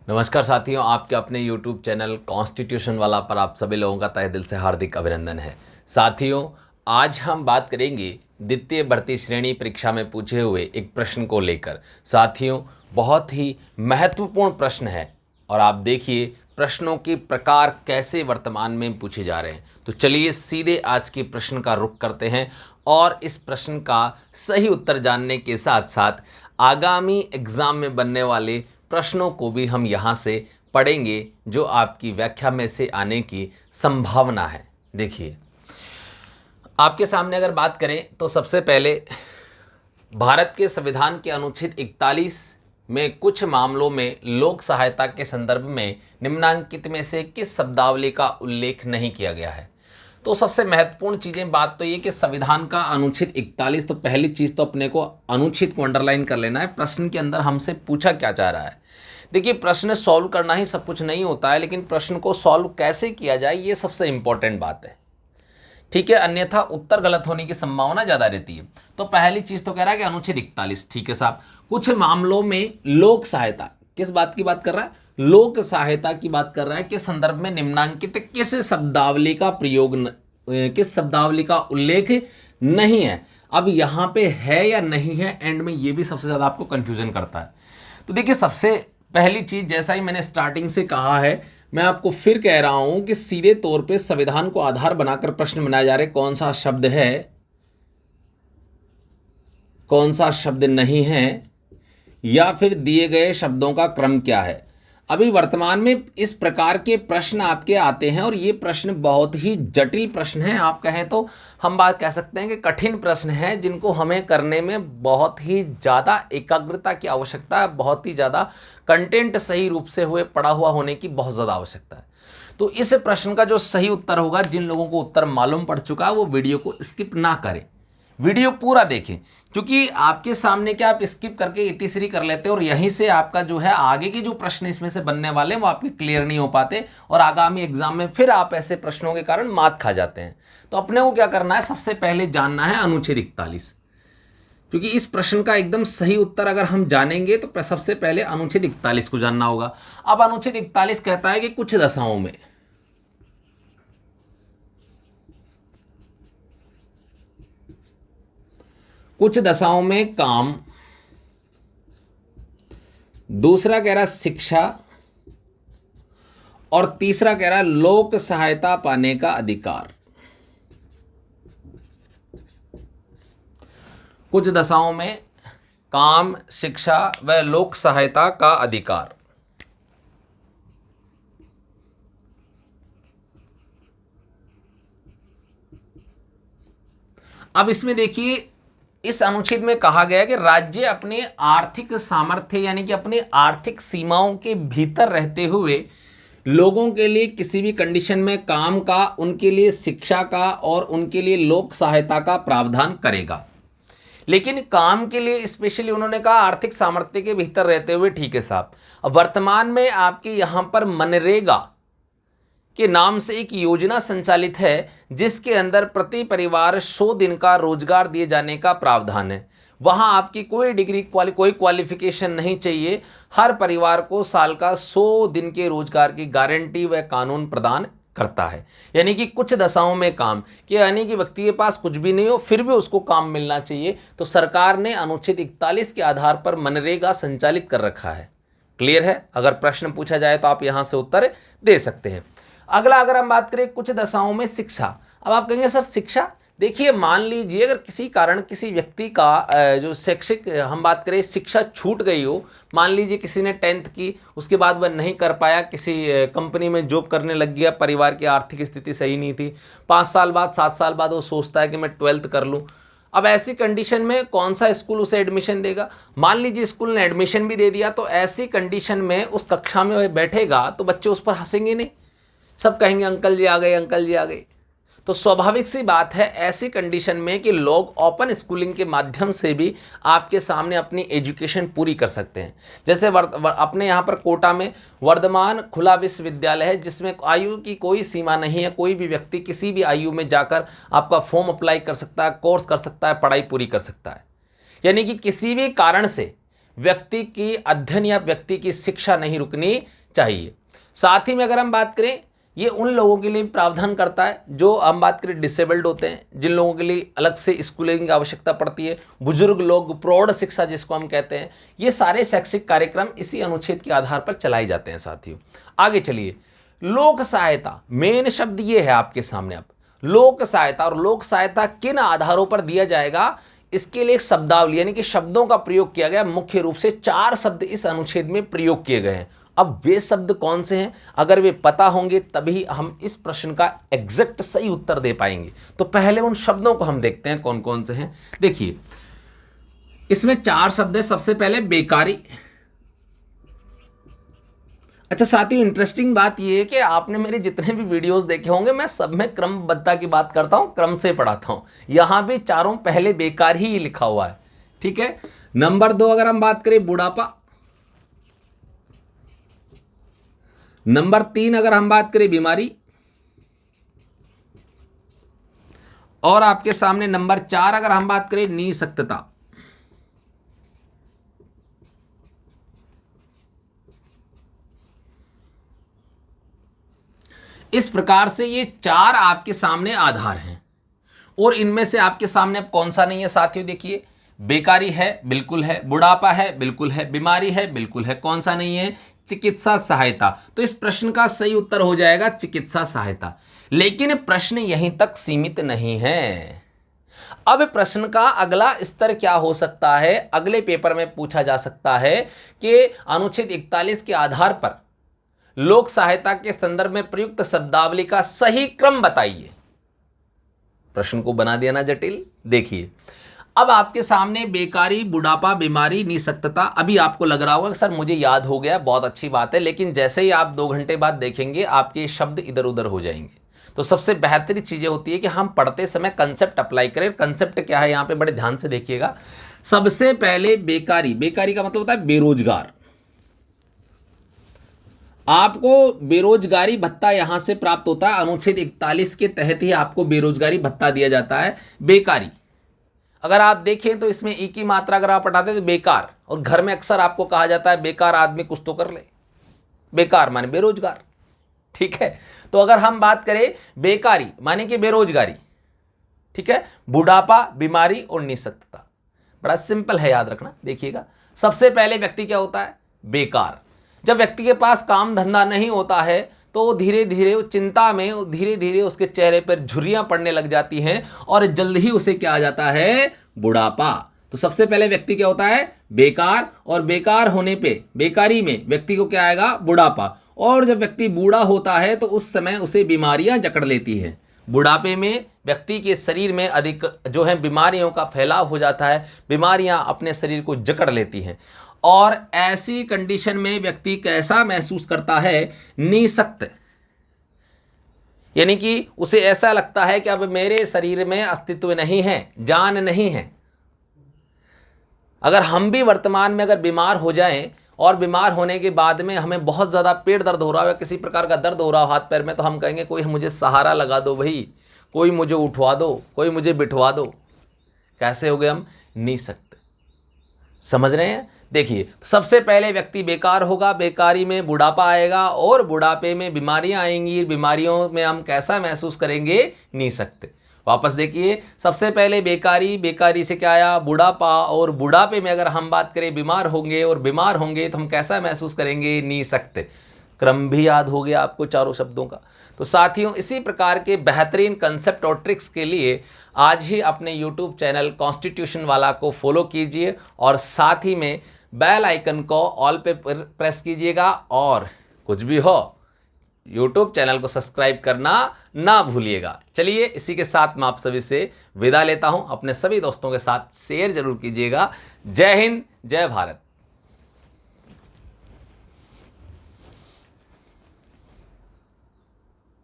नमस्कार साथियों, आपके अपने YouTube चैनल कॉन्स्टिट्यूशन वाला पर आप सभी लोगों का तहे दिल से हार्दिक अभिनंदन है। साथियों, आज हम बात करेंगे द्वितीय भर्ती श्रेणी परीक्षा में पूछे हुए एक प्रश्न को लेकर। साथियों, बहुत ही महत्वपूर्ण प्रश्न है और आप देखिए प्रश्नों के प्रकार कैसे वर्तमान में पूछे जा रहे हैं। तो चलिए सीधे आज के प्रश्न का रुख करते हैं और इस प्रश्न का सही उत्तर जानने के साथ साथ आगामी एग्जाम में बनने वाले प्रश्नों को भी हम यहाँ से पढ़ेंगे जो आपकी व्याख्या में से आने की संभावना है। देखिए, आपके सामने अगर बात करें तो सबसे पहले भारत के संविधान के अनुच्छेद 41 में कुछ मामलों में लोक सहायता के संदर्भ में निम्नांकित में से किस शब्दावली का उल्लेख नहीं किया गया है। तो सबसे महत्वपूर्ण चीज़ें बात तो ये कि संविधान का अनुच्छेद 41, तो पहली चीज़ तो अपने को अनुच्छेद को अंडरलाइन कर लेना है। प्रश्न के अंदर हमसे पूछा क्या जा रहा है। देखिए, प्रश्न सॉल्व करना ही सब कुछ नहीं होता है, लेकिन प्रश्न को सॉल्व कैसे किया जाए ये सबसे इंपॉर्टेंट बात है। ठीक है, अन्यथा उत्तर गलत होने की संभावना ज़्यादा रहती है। तो पहली चीज़ तो कह रहा है कि अनुच्छेद 41, ठीक है साहब, कुछ मामलों में लोक सहायता, किस बात की बात कर रहा है? लोक सहायता की बात कर रहा है कि संदर्भ में निम्नांकित किस शब्दावली का प्रयोग किस शब्दावली का उल्लेख नहीं है। अब यहाँ पे है या नहीं है, एंड में ये भी सबसे ज़्यादा आपको कंफ्यूजन करता है। तो देखिए, सबसे पहली चीज़, जैसा ही मैंने स्टार्टिंग से कहा है, मैं आपको फिर कह रहा हूं कि सीधे तौर पे संविधान को आधार बनाकर प्रश्न बनाए जा रहे कौन सा शब्द है, कौन सा शब्द नहीं है, या फिर दिए गए शब्दों का क्रम क्या है। अभी वर्तमान में इस प्रकार के प्रश्न आपके आते हैं और ये प्रश्न बहुत ही जटिल प्रश्न हैं। आप कहें तो हम बात कह सकते हैं कि कठिन प्रश्न हैं, जिनको हमें करने में बहुत ही ज़्यादा एकाग्रता की आवश्यकता है, बहुत ही ज़्यादा कंटेंट सही रूप से हुए पढ़ा हुआ होने की बहुत ज़्यादा आवश्यकता है। तो इस प्रश्न का जो सही उत्तर होगा, जिन लोगों को उत्तर मालूम पड़ चुका है वो वीडियो को स्किप ना करें, वीडियो पूरा देखें, क्योंकि आपके सामने क्या आप स्किप करके इतिश्री कर लेते हैं और यहीं से आपका जो है आगे के जो प्रश्न इसमें से बनने वाले हैं वो आपके क्लियर नहीं हो पाते और आगामी एग्जाम में फिर आप ऐसे प्रश्नों के कारण मात खा जाते हैं। तो अपने को क्या करना है, सबसे पहले जानना है अनुच्छेद 41, क्योंकि इस प्रश्न का एकदम सही उत्तर अगर हम जानेंगे तो सबसे पहले अनुच्छेद 41 को जानना होगा। अब अनुच्छेद 41 कहता है कि कुछ दशाओं में, कुछ दशाओं में काम, दूसरा कह रहा शिक्षा, और तीसरा कह रहा लोक सहायता पाने का अधिकार। कुछ दशाओं में काम, शिक्षा व लोक सहायता का अधिकार। अब इसमें देखिए, इस अनुच्छेद में कहा गया है कि राज्य अपने आर्थिक सामर्थ्य यानी कि अपनी आर्थिक सीमाओं के भीतर रहते हुए लोगों के लिए किसी भी कंडीशन में काम का, उनके लिए शिक्षा का और उनके लिए लोक सहायता का प्रावधान करेगा। लेकिन काम के लिए स्पेशली उन्होंने कहा आर्थिक सामर्थ्य के भीतर रहते हुए, ठीक है साहब। अब वर्तमान में आपके यहाँ पर मनरेगा के नाम से एक योजना संचालित है जिसके अंदर प्रति परिवार 100 दिन का रोजगार दिए जाने का प्रावधान है। वहां आपकी कोई डिग्री कोई क्वालिफिकेशन नहीं चाहिए, हर परिवार को साल का 100 दिन के रोजगार की गारंटी व कानून प्रदान करता है। यानी कि कुछ दशाओं में काम कि यानी कि व्यक्ति के पास कुछ भी नहीं हो फिर भी उसको काम मिलना चाहिए। तो सरकार ने अनुच्छेद 41 के आधार पर मनरेगा संचालित कर रखा है। क्लियर है? अगर प्रश्न पूछा जाए तो आप यहां से उत्तर दे सकते हैं। अगला अगर हम बात करें कुछ दशाओं में शिक्षा। अब आप कहेंगे सर शिक्षा, देखिए मान लीजिए अगर किसी कारण किसी व्यक्ति का जो शैक्षिक हम बात करें शिक्षा छूट गई हो, मान लीजिए किसी ने 10th की, उसके बाद वह नहीं कर पाया, किसी कंपनी में जॉब करने लग गया, परिवार की आर्थिक स्थिति सही नहीं थी, 5 साल बाद 7 साल बाद वो सोचता है कि मैं 12th कर लूँ। अब ऐसी कंडीशन में कौन सा स्कूल उसे एडमिशन देगा? मान लीजिए स्कूल ने एडमिशन भी दे दिया, तो ऐसी कंडीशन में उस कक्षा में वह बैठेगा तो बच्चे उस पर हंसेंगे नहीं, सब कहेंगे अंकल जी आ गए, अंकल जी आ गए। तो स्वाभाविक सी बात है ऐसी कंडीशन में कि लोग ओपन स्कूलिंग के माध्यम से भी आपके सामने अपनी एजुकेशन पूरी कर सकते हैं। जैसे अपने यहाँ पर कोटा में वर्धमान खुला विश्वविद्यालय है जिसमें आयु की कोई सीमा नहीं है, कोई भी व्यक्ति किसी भी आयु में जाकर आपका फॉर्म अप्लाई कर सकता है, कोर्स कर सकता है, पढ़ाई पूरी कर सकता है। यानी कि किसी भी कारण से व्यक्ति की अध्ययन या व्यक्ति की शिक्षा नहीं रुकनी चाहिए। साथ ही में अगर हम बात करें, ये उन लोगों के लिए प्रावधान करता है जो हम बात करें डिसेबल्ड होते हैं, जिन लोगों के लिए अलग से स्कूलिंग की आवश्यकता पड़ती है, बुजुर्ग लोग, प्रौढ़ शिक्षा जिसको हम कहते हैं, ये सारे शैक्षिक कार्यक्रम इसी अनुच्छेद के आधार पर चलाए जाते हैं। साथियों आगे चलिए, लोक सहायता, मेन शब्द ये है आपके सामने। अब लोक सहायता, और लोक सहायता किन आधारों पर दिया जाएगा, इसके लिए एक शब्दावली यानी कि शब्दों का प्रयोग किया गया। मुख्य रूप से 4 शब्द इस अनुच्छेद में प्रयोग किए गए हैं। अब वे शब्द कौन से हैं, अगर वे पता होंगे तभी हम इस प्रश्न का एग्जैक्ट सही उत्तर दे पाएंगे। तो पहले उन शब्दों को हम देखते हैं कौन कौन से हैं। देखिए, इसमें 4 शब्द है। सबसे पहले बेकारी। अच्छा साथियों, इंटरेस्टिंग बात यह है कि आपने मेरे जितने भी वीडियोस देखे होंगे, मैं सब में क्रमबद्धता की बात करता हूं, क्रम से पढ़ाता हूं। यहां भी चारों पहले बेकार ही लिखा हुआ है, ठीक है। नंबर 2 अगर हम बात करें, बुढ़ापा। नंबर 3 अगर हम बात करें, बीमारी। और आपके सामने नंबर 4 अगर हम बात करें, निःशक्तता। इस प्रकार से ये 4 आपके सामने आधार हैं, और इनमें से आपके सामने अब कौन सा नहीं है साथियों। देखिए, बेकारी है, बिल्कुल है। बुढ़ापा है, बिल्कुल है। बीमारी है, बिल्कुल है। कौन सा नहीं है, चिकित्सा सहायता। तो इस प्रश्न का सही उत्तर हो जाएगा चिकित्सा सहायता। लेकिन प्रश्न यहीं तक सीमित नहीं है। अब प्रश्न का अगला स्तर क्या हो सकता है, अगले पेपर में पूछा जा सकता है कि अनुच्छेद 41 के आधार पर लोक सहायता के संदर्भ में प्रयुक्त शब्दावली का सही क्रम बताइए। प्रश्न को बना दिया ना जटिल। देखिए, अब आपके सामने बेकारी, बुढ़ापा, बीमारी, निःशक्तता। अभी आपको लग रहा होगा कि सर मुझे याद हो गया, बहुत अच्छी बात है, लेकिन जैसे ही आप 2 घंटे बाद देखेंगे आपके शब्द इधर उधर हो जाएंगे। तो सबसे बेहतरीन चीजें होती है कि हम पढ़ते समय कंसेप्ट अप्लाई करें। कंसेप्ट क्या है यहां पे बड़े ध्यान से देखिएगा। सबसे पहले बेकारी, बेकारी का मतलब होता है बेरोजगार। आपको बेरोजगारी भत्ता यहां से प्राप्त होता है, अनुच्छेद 41 के तहत ही आपको बेरोजगारी भत्ता दिया जाता है। बेकारी, अगर आप देखें तो इसमें ई की मात्रा अगर आप हटाते तो बेकार, और घर में अक्सर आपको कहा जाता है बेकार आदमी कुछ तो कर ले। बेकार माने बेरोजगार, ठीक है। तो अगर हम बात करें बेकारी माने कि बेरोजगारी, ठीक है। बुढ़ापा, बीमारी और निःशक्तता, बड़ा सिंपल है, याद रखना। देखिएगा, सबसे पहले व्यक्ति क्या होता है, बेकार। जब व्यक्ति के पास काम धंधा नहीं होता है तो धीरे धीरे चिंता में धीरे धीरे उसके चेहरे पर झुर्रियां पड़ने लग जाती हैं, और जल्द ही उसे क्या आ जाता है, बुढ़ापा। तो सबसे पहले व्यक्ति क्या होता है, बेकार, और बेकार होने पे, बेकारी में व्यक्ति को क्या आएगा, बुढ़ापा। और जब व्यक्ति बूढ़ा होता है तो उस समय उसे बीमारियां जकड़ लेती हैं। बुढ़ापे में व्यक्ति के शरीर में अधिक जो है बीमारियों का फैलाव हो जाता है, बीमारियां अपने शरीर को जकड़ लेती हैं। और ऐसी कंडीशन में व्यक्ति कैसा महसूस करता है, निःशक्त, यानी कि उसे ऐसा लगता है कि अब मेरे शरीर में अस्तित्व नहीं है, जान नहीं है। अगर हम भी वर्तमान में अगर बीमार हो जाएं, और बीमार होने के बाद में हमें बहुत ज़्यादा पेट दर्द हो रहा हो या किसी प्रकार का दर्द हो रहा हो हाथ पैर में, तो हम कहेंगे कोई मुझे सहारा लगा दो भाई, कोई मुझे उठवा दो, कोई मुझे बिठवा दो। कैसे हो गए हम, निःशक्त। समझ रहे हैं। देखिए, सबसे पहले व्यक्ति बेकार होगा, बेकारी में बुढ़ापा आएगा, और बुढ़ापे में बीमारियां आएंगी, बीमारियों में हम कैसा महसूस करेंगे, निःशक्त। वापस देखिए, सबसे पहले बेकारी, बेकारी से क्या आया, बुढ़ापा, और बुढ़ापे में अगर हम बात करें बीमार होंगे, और बीमार होंगे तो हम कैसा महसूस करेंगे, निःशक्त। क्रम भी याद हो गया आपको चारों शब्दों का। तो साथियों, इसी प्रकार के बेहतरीन कंसेप्ट और ट्रिक्स के लिए आज ही अपने यूट्यूब चैनल कॉन्स्टिट्यूशन वाला को फॉलो कीजिए, और साथ ही में बेल आइकन को ऑल पे प्रेस कीजिएगा, और कुछ भी हो यूट्यूब चैनल को सब्सक्राइब करना ना भूलिएगा। चलिए, इसी के साथ मैं आप सभी से विदा लेता हूं। अपने सभी दोस्तों के साथ शेयर जरूर कीजिएगा। जय हिंद, जय भारत।